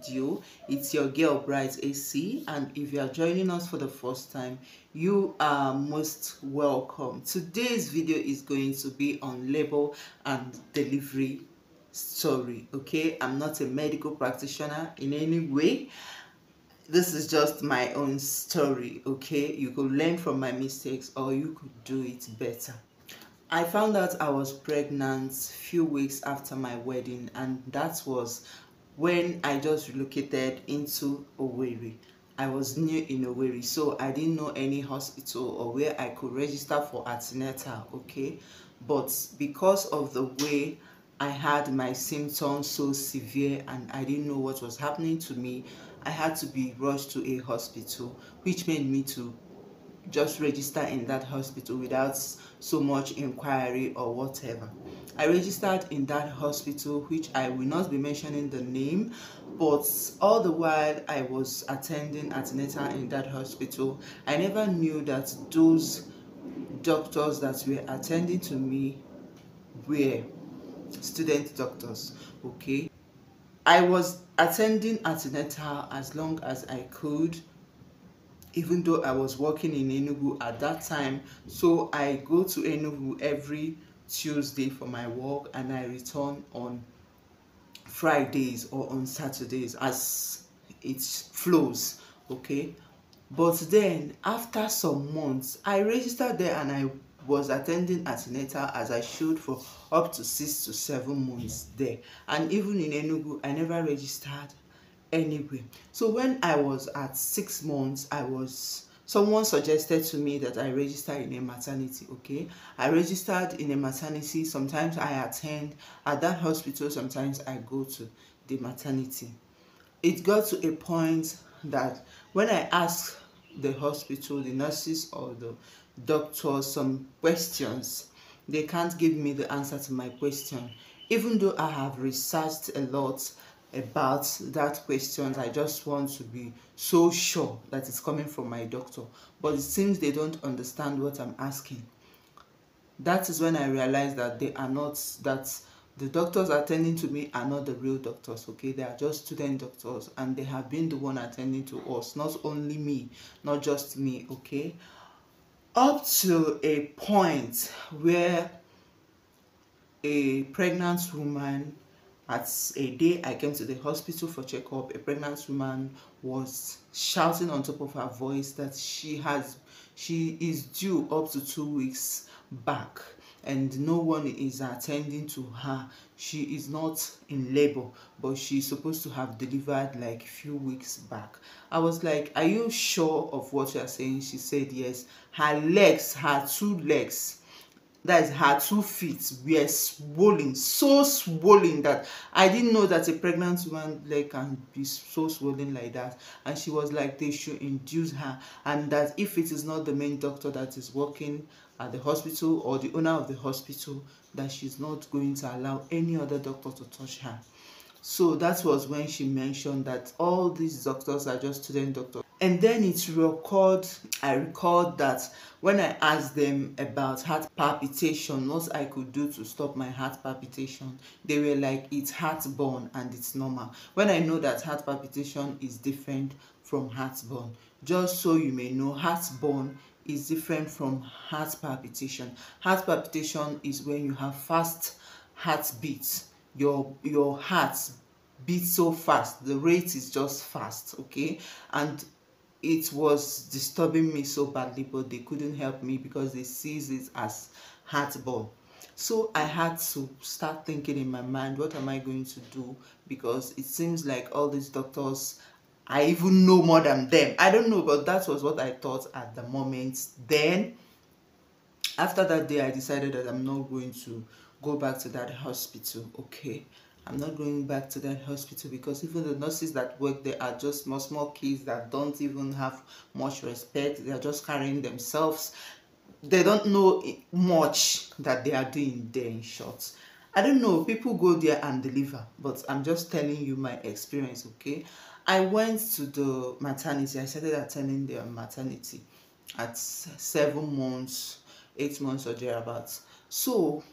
video. It's your girl Bright AC, and if you are joining us for the first time, you are most welcome. Today's video is going to be on labor and delivery story. Okay, I'm not a medical practitioner in any way. This is just my own story. Okay, you could learn from my mistakes or you could do it better. I found out I was pregnant few weeks after my wedding, and that was when I just relocated into Owerri. I was new in Owerri, so I didn't know any hospital or where I could register for antenatal, okay? But because of the way I had my symptoms so severe and I didn't know what was happening to me, I had to be rushed to a hospital, which made me to just register in that hospital without so much inquiry or whatever. I registered in that hospital, which I will not be mentioning the name, but all the while I was attending antenatal in that hospital, I never knew that those doctors that were attending to me were student doctors. Okay, I was attending antenatal as long as I could, even though I was working in Enugu at that time. So I go to Enugu every Tuesday for my work, and I return on Fridays or on Saturdays as it flows. Okay, but then after some months I registered there and I was attending antenatal as I should for up to 6 to 7 months there, and even in Enugu I never registered anyway. So when I was at 6 months, someone suggested to me that I register in a maternity. Okay, I registered in a maternity. Sometimes I attend at that hospital, sometimes I go to the maternity. It got to a point that when I asked the hospital, the nurses or the doctors some questions, they can't give me the answer to my question. Even though I have researched a lot about that question, I just want to be so sure that it's coming from my doctor. But it seems they don't understand what I'm asking. That is when I realized that the doctors attending to me are not the real doctors. Okay, they are just student doctors, and they have been the one attending to us, not only me, not just me. Okay, up to a point where a pregnant woman, at a day I came to the hospital for checkup, a pregnant woman was shouting on top of her voice that she is due up to 2 weeks back and no one is attending to her. She is not in labor, but she's supposed to have delivered like a few weeks back. I was like, are you sure of what you are saying? She said yes. Her 2 legs, that is her 2 feet, were swollen, so swollen that I didn't know that a pregnant woman's leg can be so swollen like that. And she was like, they should induce her, and that if it is not the main doctor that is working at the hospital or the owner of the hospital, that she's not going to allow any other doctor to touch her. So that was when she mentioned that all these doctors are just student doctors. And then I recalled that when I asked them about heart palpitation, what I could do to stop my heart palpitation, they were like, it's heartburn and it's normal. When I know that heart palpitation is different from heartburn. Just so you may know, heartburn is different from heart palpitation. Heart palpitation is when you have fast heartbeats. Your heart beats so fast, the rate is just fast. Okay, and it was disturbing me so badly, but they couldn't help me because they sees it as heartburn. So I had to start thinking in my mind, what am I going to do? Because it seems like all these doctors, I even know more than them. I don't know, but that was what I thought at the moment. Then after that day I decided that I'm not going to go back to that hospital. Okay, I'm not going back to that hospital because even the nurses that work there are just small kids that don't even have much respect. They are just carrying themselves. They don't know much that they are doing there. In short, I don't know, people go there and deliver, but I'm just telling you my experience. Okay, I went to the maternity. I started attending the maternity at 7 months, 8 months or thereabouts. So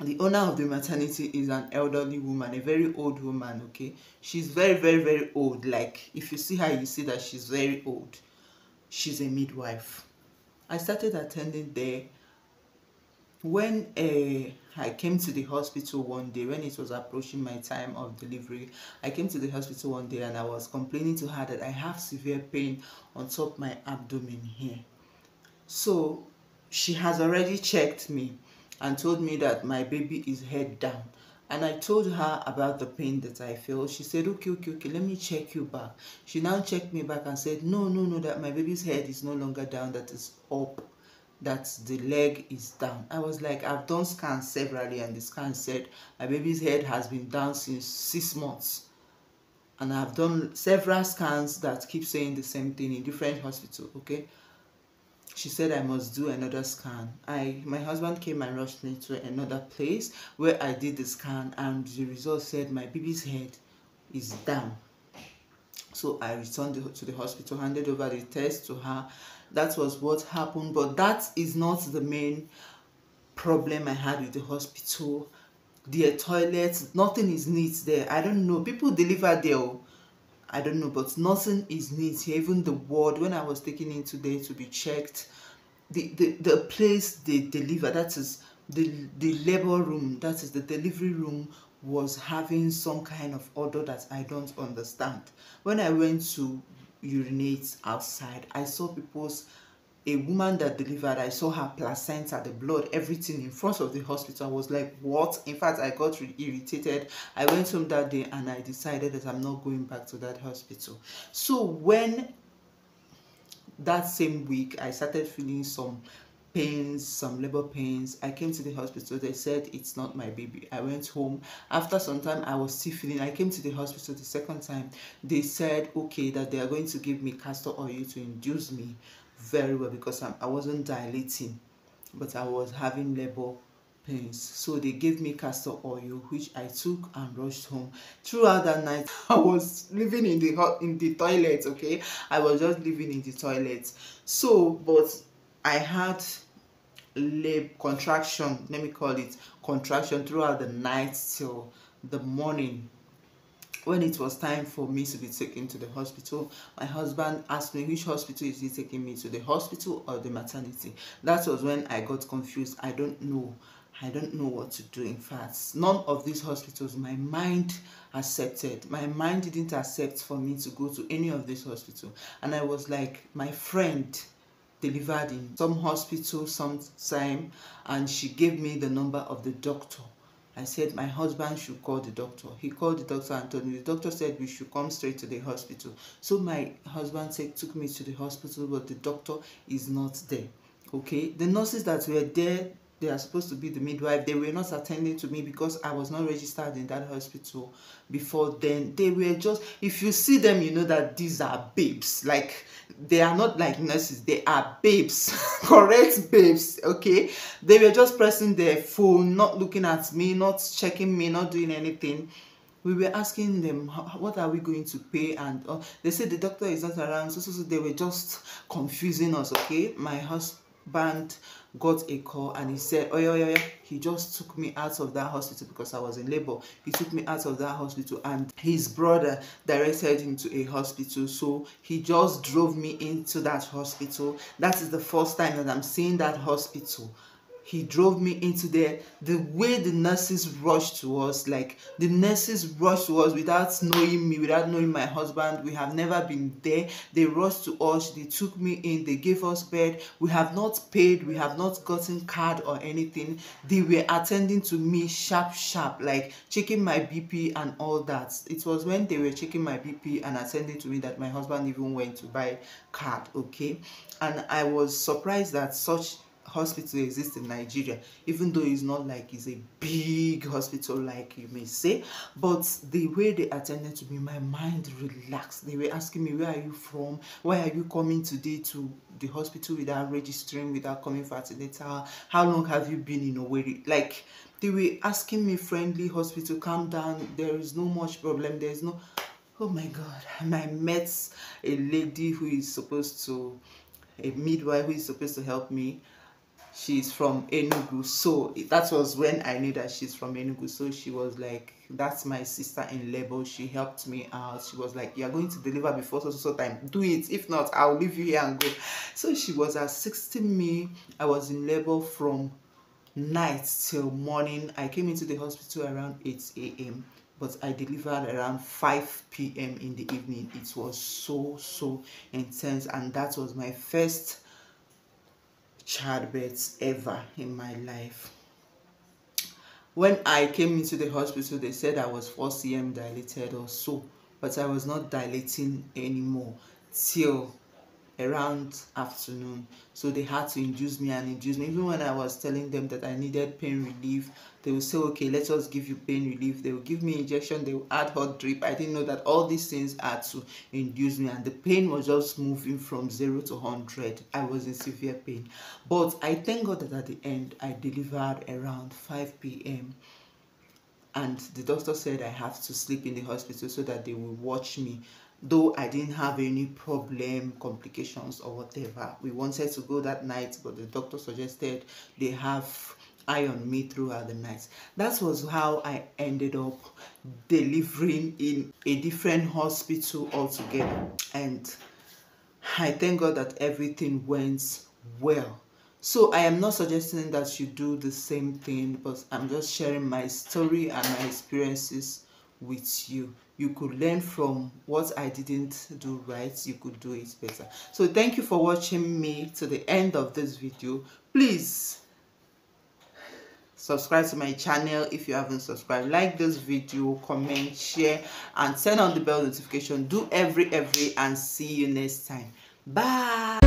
The owner of the maternity is an elderly woman, a very old woman. Okay, she's very, very, very old. Like, if you see her, you see that she's very old. She's a midwife. I started attending there when I came to the hospital one day. When it was approaching my time of delivery, I came to the hospital one day and I was complaining to her that I have severe pain on top my abdomen here. So she has already checked me and told me that my baby is head down. And I told her about the pain that I feel. She said, okay, okay, okay, let me check you back. She now checked me back and said, no, no, no, that my baby's head is no longer down, that is up, that the leg is down. I was like, I've done scans severally, and the scan said my baby's head has been down since 6 months. And I've done several scans that keep saying the same thing in different hospitals, okay? She said I must do another scan. My husband came and rushed me to another place where I did the scan, and the result said my baby's head is down. So I returned to the hospital, handed over the test to her. That was what happened, but that is not the main problem I had with the hospital. Their toilets, nothing is neat there. I don't know. People deliver there. I don't know, but nothing is neat here. Even the ward, when I was taken into there to be checked, the place they deliver, that is the labor room, that is the delivery room, was having some kind of odor that I don't understand. When I went to urinate outside, I saw a woman that delivered, I saw her placenta, the blood, everything in front of the hospital. I was like, what? In fact, I got irritated. I went home that day and I decided that I'm not going back to that hospital. So when that same week I started feeling some pains, some labor pains, I came to the hospital. They said it's not my baby. I went home. After some time, I was still feeling. I came to the hospital the second time. They said, okay, that they are going to give me castor oil to induce me very well, because I wasn't dilating, but I was having labor pains. So they gave me castor oil, which I took and rushed home. Throughout that night, I was living in the toilet. Okay, I was just living in the toilet. So, but I had contraction, let me call it contraction, throughout the night till the morning. When it was time for me to be taken to the hospital, my husband asked me, which hospital is he taking me to, the hospital or the maternity? That was when I got confused. I don't know what to do. In fact, none of these hospitals my mind accepted. My mind didn't accept for me to go to any of these hospitals. And I was like, my friend delivered in some hospital sometime, and she gave me the number of the doctor. I said my husband should call the doctor. He called the doctor and told me. The doctor said we should come straight to the hospital. So my husband took me to the hospital, but the doctor is not there. Okay, the nurses that were there, they are supposed to be the midwife. They were not attending to me because I was not registered in that hospital before then. They were just, if you see them, you know that these are babes. Like, they are not like nurses, they are babes. Correct babes. Okay, they were just pressing their phone, not looking at me, not checking me, not doing anything. We were asking them, what are we going to pay? And they said the doctor is not around. So they were just confusing us. Okay, my husband got a call and he said, oh yeah, he just took me out of that hospital because I was in labor. He took me out of that hospital and his brother directed him to a hospital. So he just drove me into that hospital. That is the first time that I'm seeing that hospital. He drove me into there. The way the nurses rushed to us, like the nurses rushed to us without knowing me, without knowing my husband. We have never been there. They rushed to us. They took me in. They gave us bed. We have not paid. We have not gotten card or anything. They were attending to me sharp, like checking my BP and all that. It was when they were checking my BP and attending to me that my husband even went to buy card. Okay, and I was surprised that such hospital exists in Nigeria, even though it's not like it's a big hospital like you may say. But the way they attended to me, my mind relaxed. They were asking me, where are you from? Why are you coming today to the hospital without registering, without coming for antenatal? How long have you been in Owerri? Like, they were asking me friendly, hospital, calm down, there is no much problem, there is no... Oh my God. And I met a lady who is supposed to, a midwife who is supposed to help me. she's from Enugu. So that was when I knew that she's from Enugu. So she was like, that's my sister in labor. She helped me out. She was like, you're going to deliver before so time, do it, if not I'll leave you here and go. So she was assisting me. I was in labor from night till morning. I came into the hospital around 8 a.m. but I delivered around 5 p.m. in the evening. It was so intense, and that was my first childbirth ever in my life. When I came into the hospital, they said I was 4 cm dilated or so, but I was not dilating anymore till around afternoon. So they had to induce me. Even when I was telling them that I needed pain relief, they would say, okay, let us give you pain relief. They will give me injection, they will add hot drip. I didn't know that all these things had to induce me, and the pain was just moving from 0 to 100. I was in severe pain, but I thank God that at the end I delivered around 5 p.m. and the doctor said I have to sleep in the hospital so that they will watch me. Though I didn't have any problem, complications or whatever, we wanted to go that night, but the doctor suggested they have eye on me throughout the night. That was how I ended up delivering in a different hospital altogether, and I thank God that everything went well. So I am not suggesting that you do the same thing, but I'm just sharing my story and my experiences with you. You could learn from what I didn't do right. You could do it better. So thank you for watching me to the end of this video. Please subscribe to my channel if you haven't subscribed. Like this video, comment, share, and turn on the bell notification. Do every and see you next time. Bye.